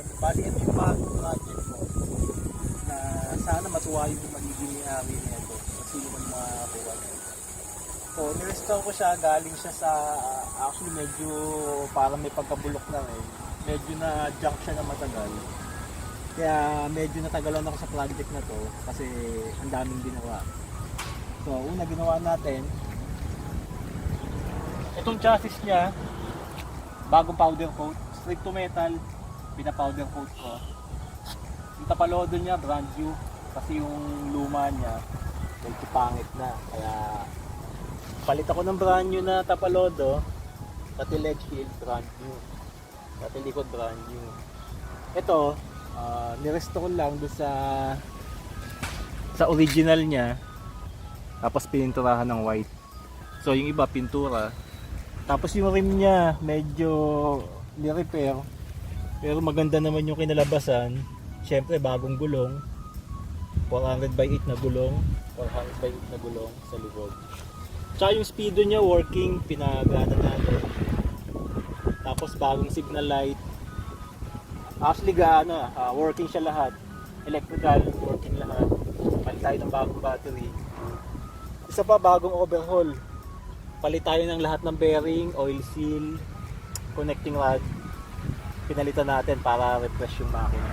yun, bali ito yung bagong project ko na sana matuwa yung magiging may-ari nito kung sino man makakuha nito. So, nirestore ko siya, galing siya sa, actually medyo parang may pagkabulok na rin. Medyo na junk siya na matagal. Kaya medyo natagalan ako sa project na to kasi ang daming ginawa. So, una ginawa natin, itong chassis niya, bagong powder coat, strip to metal, pina-powder coat ko. Yung tapalodo niya, brand new, kasi yung luma niya, medyo pangit na. Kaya, palit ako ng brand new na tapalodo, pati leg shield, brand new. Pati likod, brand new. Ito, nirestore lang doon sa original niya, tapos pininturahan ng white. So, yung iba, pintura. Tapos yung rim niya medyo ni-repair, pero maganda naman yung kinalabasan. Syempre bagong gulong, 400/8 na gulong, 400/8 na gulong sa likod. Tsaka yung speedo niya working, pinagana natin. Tapos bagong signal light. Actually working siya lahat. Electrical, working lahat. Palit tayo ng bagong battery. Isa pa, bagong overhaul. Palit tayo ng lahat ng bearing, oil seal, connecting rod. Pinalitan natin para refresh yung makina.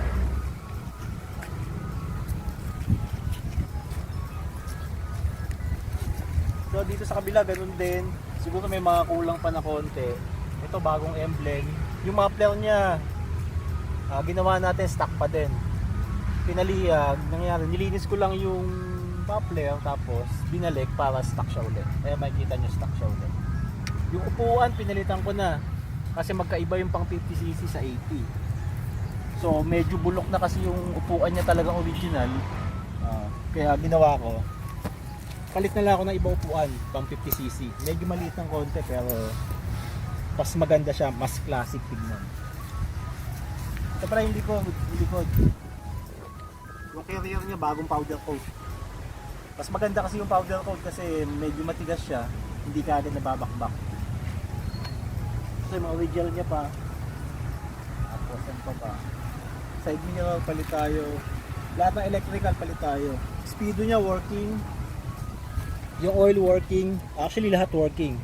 So dito sa kabila ganun din. Siguro may mga kulang pa na konti. Ito bagong emblem. Yung muffler niya, ginawa natin stock pa din. Pinaliyag, nangyari, nilinis ko lang yung muffler tapos binalik para stock siya ulit. Kaya makikita nyo stock siya ulit. Yung upuan pinalitan ko na kasi magkaiba yung pang 50cc sa 80. So medyo bulok na kasi yung upuan niya talagang original. Kaya ginawa ko, palit na lang ako ng ibang upuan pang 50cc. Medyo maliit ng konti pero mas maganda siya, mas classic tignan. Ito pala yung likod. Yung carrier niya bagong powder coat. Mas maganda kasi yung powder coat kasi medyo matigas siya, hindi ka agad nababakbak. So yung original niya pa. Tapos ano pa. Side mirror palit tayo. Lahat ng electrical palit tayo. Speedo niya working. Yung oil working. Actually lahat working.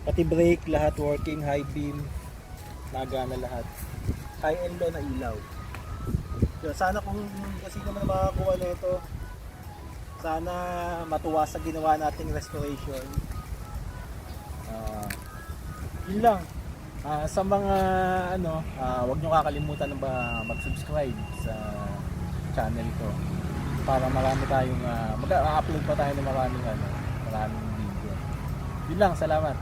Pati brake lahat working. High beam. Nagana lahat. High and low na ilaw. So, sana kung kasi naman makakuha na ito, sana matuwa sa ginawa nating restoration. Yun lang. Sa mga huwag nyo kakalimutan na mag-subscribe sa channel ko para marami tayong mag-upload pa tayo ng maraming video. Yun lang, salamat.